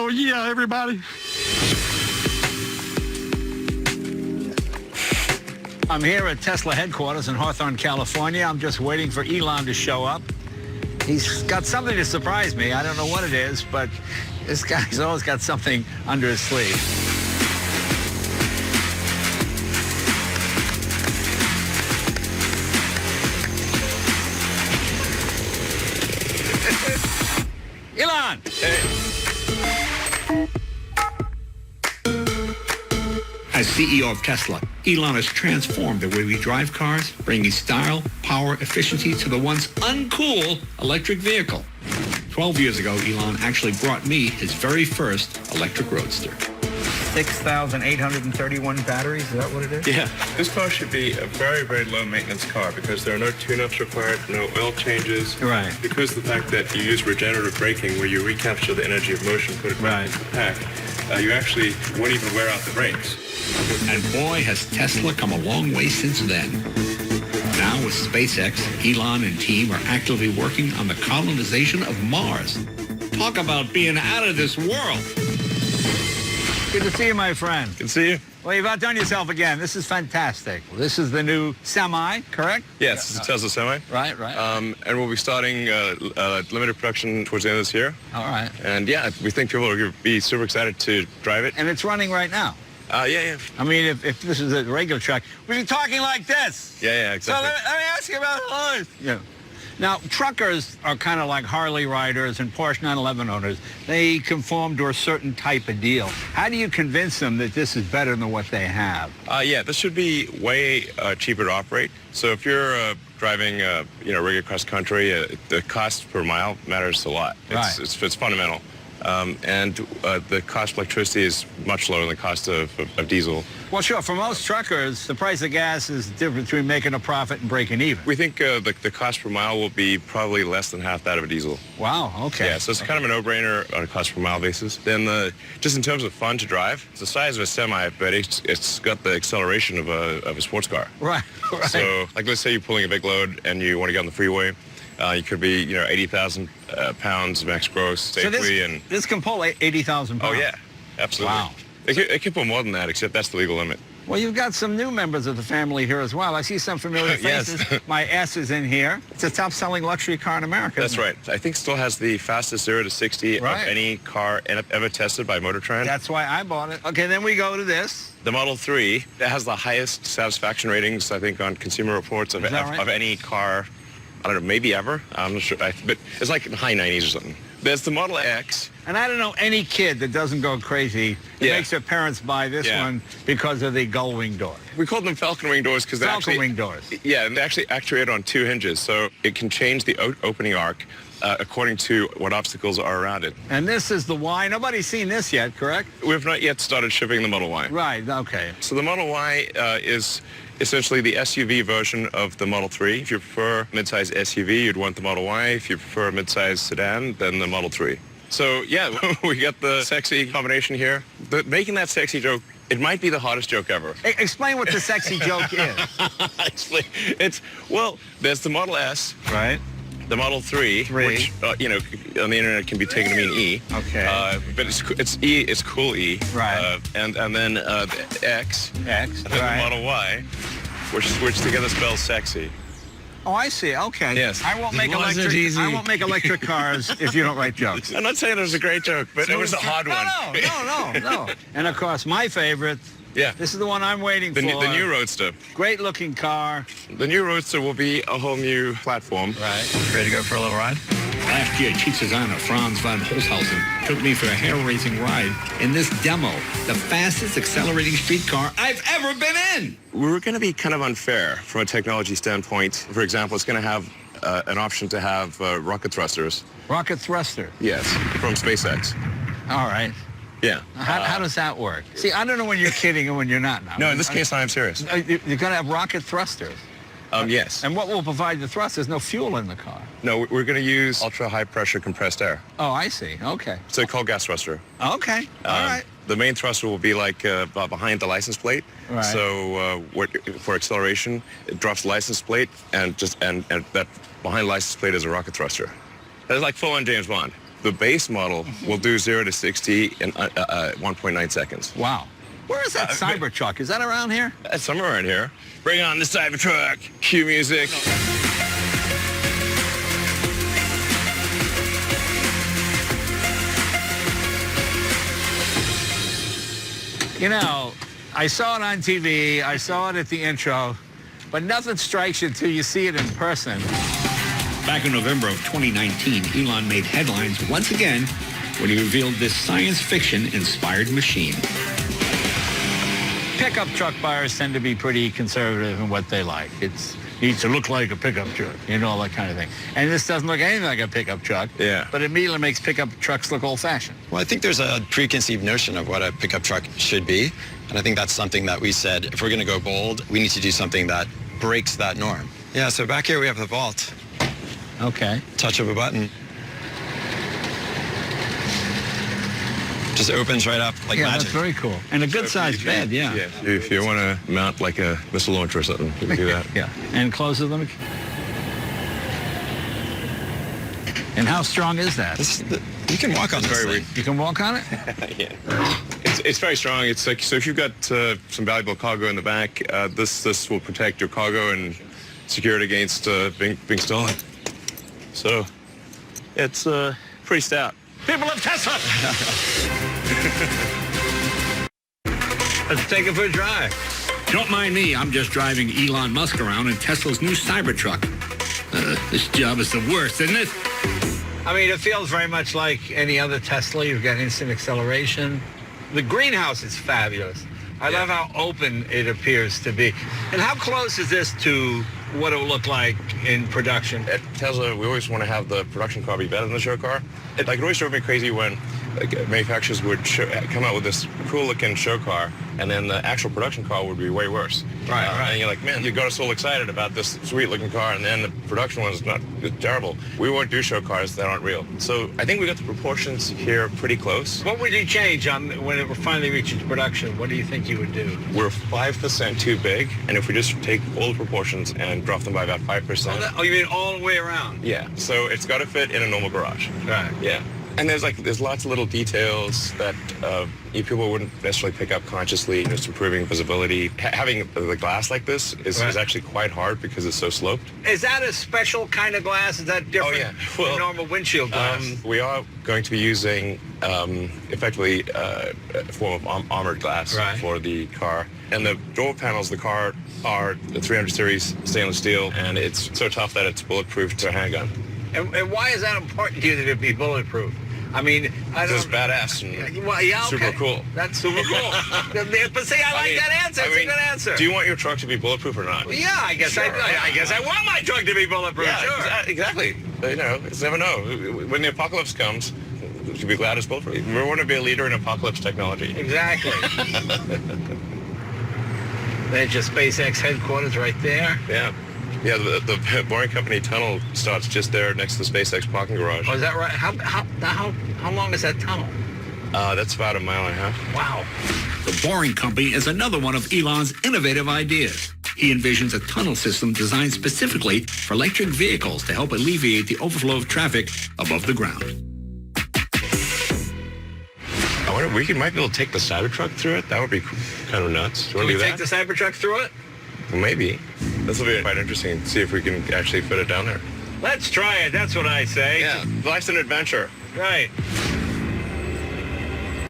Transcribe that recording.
Oh, yeah, everybody. I'm here at Tesla headquarters in Hawthorne, California. I'm just waiting for Elon to show up. He's got something to surprise me. I don't know what it is, but this guy's always got something under his sleeve. Elon! As CEO of Tesla, Elon has transformed the way we drive cars, bringing style, power, efficiency to the once uncool electric vehicle. 12 years ago, Elon actually brought me his very first electric roadster. 6,831 batteries, is that what it is? Yeah. This car should be a very, very low maintenance car because there are no tune-ups required, no oil changes. Right. Because of the fact that you use regenerative braking where you recapture the energy of motion, put it back into the pack, you actually won't even wear out the brakes. And boy, has Tesla come a long way since then. Now with SpaceX, Elon and team are actively working on the colonization of Mars. Talk about being out of this world. Good to see you, my friend. Good to see you. Well, you've outdone yourself again. This is fantastic. This is the new Semi, correct? Yes, it's a Tesla Semi. Right. And we'll be starting limited production towards the end of this year. All right. And yeah, we think people are going to be super excited to drive it. And it's running right now. Yeah. I mean, if this is a regular truck, we'd be talking like this. Yeah, exactly. So let me ask you about cars. Yeah. Now, truckers are kind of like Harley riders and Porsche 911 owners. They conform to a certain type of deal. How do you convince them that this is better than what they have? Yeah, this should be way cheaper to operate. So if you're driving, regular cross country, the cost per mile matters a lot. It's fundamental. And the cost of electricity is much lower than the cost of diesel. Well, sure. For most truckers, the price of gas is the difference between making a profit and breaking even. We think the cost per mile will be probably less than half that of a diesel. Wow, okay. Yeah, so it's kind of a no-brainer on a cost per mile basis. Then just in terms of fun to drive, it's the size of a Semi, but it's got the acceleration of a sports car. Right. So, like, let's say you're pulling a big load and you want to get on the freeway. You could be, 80,000 pounds max gross safely. So this can pull 80,000 pounds? Oh, yeah, absolutely. Wow. It can pull more than that, except that's the legal limit. Well, you've got some new members of the family here as well. I see some familiar faces. Yes. My S is in here. It's a top-selling luxury car in America. That's right. I think still has the fastest 0 to 60 of any car ever tested by Motor Trend. That's why I bought it. Okay, then we go to this. The Model 3, that has the highest satisfaction ratings, I think, on Consumer Reports of any car. I don't know, maybe ever. I'm not sure, but it's like high 90s or something. There's the Model X. And I don't know any kid that doesn't go crazy that makes their parents buy this one because of the gull wing door. We call them Falcon wing doors because they're actually... Falcon wing doors. Yeah, and they actually actuate on 2 hinges, so it can change the opening arc according to what obstacles are around it. And this is the Y. Nobody's seen this yet, correct? We've not yet started shipping the Model Y. Right, okay. So the Model Y is essentially the SUV version of the Model 3. If you prefer midsize SUV, you'd want the Model Y. If you prefer a midsize sedan, then the Model 3. So, yeah, we got the sexy combination here. Making that sexy joke, it might be the hottest joke ever. Explain what the sexy joke is. Well, there's the Model S. Right. The Model 3, which, on the internet can be taken to mean E. Okay. But it's E, it's cool E. Right. And then the X. X, and then the Model Y, which together spells sexy. Oh, I see. Okay. Yes. I won't make electric cars if you don't write jokes. I'm not saying it was a great joke, but it was a hard one. No. And of course, my favorite. Yeah. This is the one I'm waiting for. The new Roadster. Great looking car. The new Roadster will be a whole new platform. Right. Ready to go for a little ride? Last year, Chief designer Franz von Holzhausen took me for a hair-raising ride in this demo, the fastest accelerating street car I've ever been in. We're going to be kind of unfair from a technology standpoint. For example, it's going to have an option to have rocket thrusters. Rocket thruster? Yes, from SpaceX. All right. Yeah. How does that work? See, I don't know when you're kidding and when you're not now. No, in this case, I am serious. You're going to have rocket thrusters? Yes. And what will provide the thrust? There's no fuel in the car. No, we're going to use ultra-high pressure compressed air. Oh, I see. Okay. So called gas thruster. Okay. All right. The main thruster will be like behind the license plate. Right. So for acceleration, it drops the license plate, and that behind the license plate is a rocket thruster. That's like full-on James Bond. the base model will do 0 to 60 in 1.9 seconds. Wow. Where is that Cybertruck? Is that around here? That's somewhere around here. Bring on the Cybertruck. Cue music. You know, I saw it on TV, I saw it at the intro, but nothing strikes you until you see it in person. Back in November of 2019, Elon made headlines once again when he revealed this science fiction-inspired machine. Pickup truck buyers tend to be pretty conservative in what they like. It needs to look like a pickup truck, you know, that kind of thing. And this doesn't look anything like a pickup truck, Yeah. but it immediately makes pickup trucks look old-fashioned. Well, I think there's a preconceived notion of what a pickup truck should be. And I think that's something that we said, if we're going to go bold, we need to do something that breaks that norm. Yeah, so back here we have the vault. Okay. Touch of a button. Just opens right up like Yeah, magic. that's very cool. And a good-sized bed, yeah. Yeah. If you want to mount like a missile launcher or something, you can do that. Yeah. And closes them. And how strong is that? You can walk on this very thing. You can walk on it? Yeah. It's very strong. It's like, so if you've got some valuable cargo in the back, this will protect your cargo and secure it against being stolen. So it's pretty stout. People of Tesla! Let's take it for a drive. Don't mind me, I'm just driving Elon Musk around in Tesla's new Cybertruck. This job is the worst, isn't it? I mean, it feels very much like any other Tesla. You've got instant acceleration. The greenhouse is fabulous. I love how open it appears to be. And how close is this to what it will look like in production? At Tesla, we always want to have the production car be better than the show car. It always drove me crazy when manufacturers would come out with this cool-looking show car, and then the actual production car would be way worse. Right. And you're like, man, you got us all excited about this sweet-looking car, and then the production one is it's terrible. We won't do show cars that aren't real. So I think we got the proportions here pretty close. What would you change when it finally reaches production? What do you think you would do? We're 5% too big, and if we just take all the proportions and drop them by about 5%. Oh, you mean all the way around? Yeah, so it's got to fit in a normal garage. Right. Yeah. And there's lots of little details that people wouldn't necessarily pick up consciously, just improving visibility. Having the glass like this is actually quite hard because it's so sloped. Is that a special kind of glass? Is that different than normal windshield glass? We are going to be using effectively a form of armored glass for the car. And the door panels of the car are the 300 series stainless steel, and it's so tough that it's bulletproof to a handgun. And why is that important to you that it be bulletproof? I mean, I don't... It's badass and super cool. That's super cool. But see, I like that answer. It's a good answer. Do you want your truck to be bulletproof or not? Yeah, I guess I guess I want my truck to be bulletproof. Yeah, sure. Exactly. You know, it's never know. When the apocalypse comes, you'll be glad it's bulletproof. We want to be a leader in apocalypse technology. Exactly. There's your SpaceX headquarters right there. Yeah. Yeah, the Boring Company tunnel starts just there next to the SpaceX parking garage. Oh, is that right? How long is that tunnel? That's about 1.5 miles. Wow. The Boring Company is another one of Elon's innovative ideas. He envisions a tunnel system designed specifically for electric vehicles to help alleviate the overflow of traffic above the ground. I wonder, we might be able to take the Cybertruck through it. That would be kind of nuts. Do you want to do take the Cybertruck through it? Well, maybe. This will be quite interesting. See if we can actually fit it down there. Let's try it. That's what I say. Yeah, life's an adventure. Right.